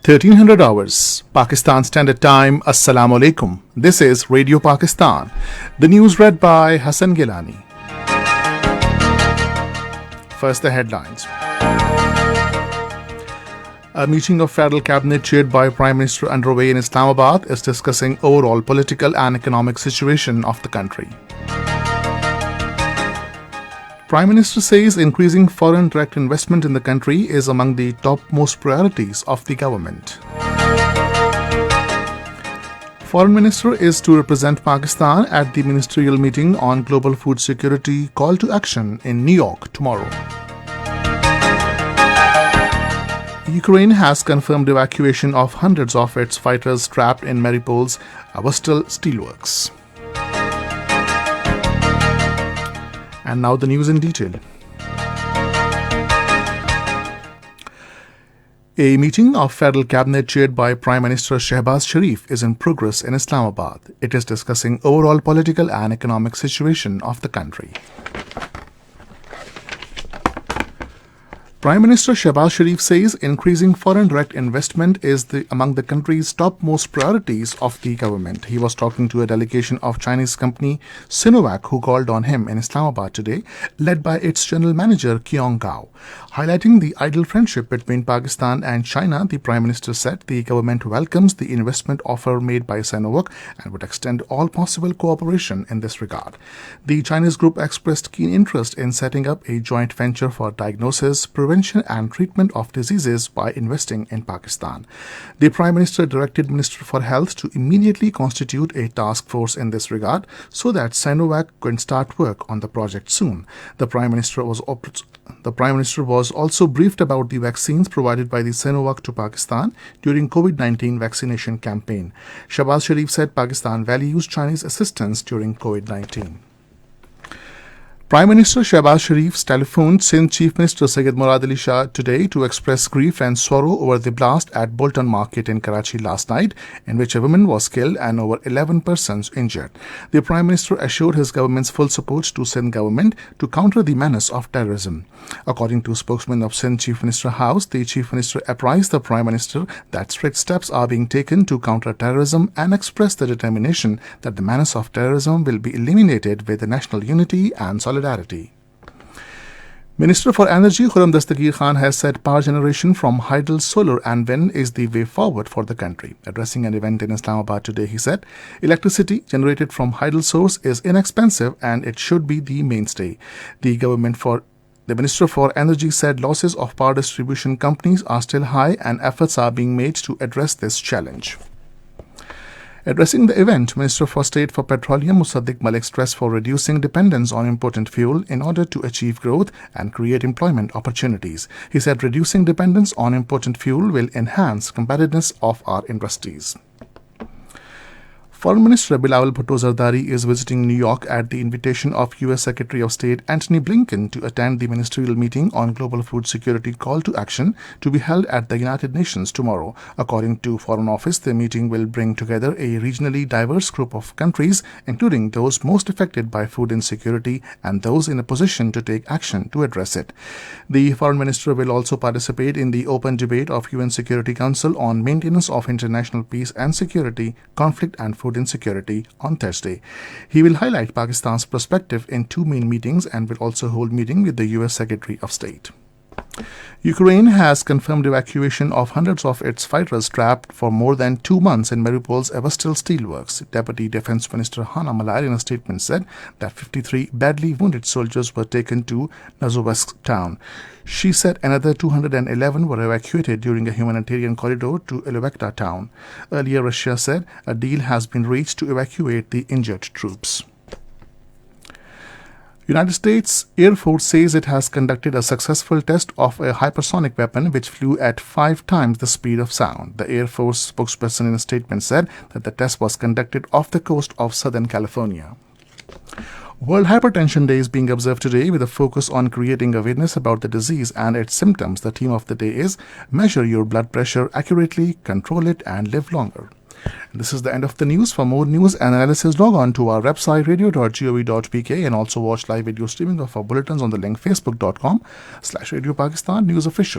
1300 hours, Pakistan Standard Time. Assalamu alaikum. This is Radio Pakistan. The news read by Hassan Gilani. First, the headlines. A meeting of Federal Cabinet chaired by Prime Minister underway in Islamabad is discussing overall political and economic situation of the country. Prime Minister says increasing foreign direct investment in the country is among the topmost priorities of the government. Foreign Minister is to represent Pakistan at the ministerial meeting on global food security call to action in New York tomorrow. Ukraine has confirmed evacuation of hundreds of its fighters trapped in Mariupol's Vostok steelworks. And now the news in detail. A meeting of Federal Cabinet chaired by Prime Minister Shehbaz Sharif is in progress in Islamabad. It is discussing overall political and economic situation of the country. Prime Minister Shehbaz Sharif says increasing foreign direct investment is among the country's topmost priorities of the government. He was talking to a delegation of Chinese company Sinovac who called on him in Islamabad today, led by its general manager Kyong Gao. Highlighting the ideal friendship between Pakistan and China, the Prime Minister said the government welcomes the investment offer made by Sinovac and would extend all possible cooperation in this regard. The Chinese group expressed keen interest in setting up a joint venture for diagnosis, prevention and treatment of diseases by investing in Pakistan. The Prime Minister directed Minister for Health to immediately constitute a task force in this regard so that Sinovac can start work on the project soon. The Prime Minister was also briefed about the vaccines provided by the Sinovac to Pakistan during COVID-19 vaccination campaign. Shehbaz Sharif said Pakistan values Chinese assistance during COVID-19. Prime Minister Shehbaz Sharif telephoned Sindh Chief Minister Syed Murad Ali Shah today to express grief and sorrow over the blast at Bulletin market in Karachi last night, in which a woman was killed and over 11 persons injured. The Prime Minister assured his government's full support to Sindh government to counter the menace of terrorism. According to spokesman of Sindh Chief Minister House, the Chief Minister apprised the Prime Minister that strict steps are being taken to counter terrorism and expressed the determination that the menace of terrorism will be eliminated with the national unity and solidarity. Minister for Energy Khurram Dastagir Khan has said power generation from hydel, solar and wind is the way forward for the country. Addressing an event in Islamabad today, he said, electricity generated from hydel source is inexpensive and it should be the mainstay. The Minister for Energy said losses of power distribution companies are still high and efforts are being made to address this challenge. Addressing the event, Minister for State for Petroleum Musaddiq Malik stressed for reducing dependence on imported fuel in order to achieve growth and create employment opportunities. He said reducing dependence on imported fuel will enhance competitiveness of our industries. Foreign Minister Bilawal Bhutto Zardari is visiting New York at the invitation of U.S. Secretary of State Antony Blinken to attend the ministerial meeting on global food security call to action to be held at the United Nations tomorrow. According to Foreign Office, the meeting will bring together a regionally diverse group of countries, including those most affected by food insecurity and those in a position to take action to address it. The Foreign Minister will also participate in the open debate of UN Security Council on maintenance of international peace and security, conflict and food insecurity on Thursday. He will highlight Pakistan's perspective in two main meetings and will also hold meeting with the U.S. Secretary of State. Ukraine has confirmed evacuation of hundreds of its fighters trapped for more than 2 months in Mariupol's Vostok steelworks. Deputy Defense Minister Hanna Malar in a statement said that 53 badly wounded soldiers were taken to Nazovsk town. She said another 211 were evacuated during a humanitarian corridor to Ilovakta town. Earlier, Russia said a deal has been reached to evacuate the injured troops. United States Air Force says it has conducted a successful test of a hypersonic weapon which flew at 5 times the speed of sound. The Air Force spokesperson in a statement said that the test was conducted off the coast of Southern California. World Hypertension Day is being observed today with a focus on creating awareness about the disease and its symptoms. The theme of the day is Measure Your Blood Pressure Accurately, Control It and Live Longer. This is the end of the news. For more news and analysis, log on to our website radio.gov.pk and also watch live video streaming of our bulletins on the link facebook.com/Radio Pakistan News Official.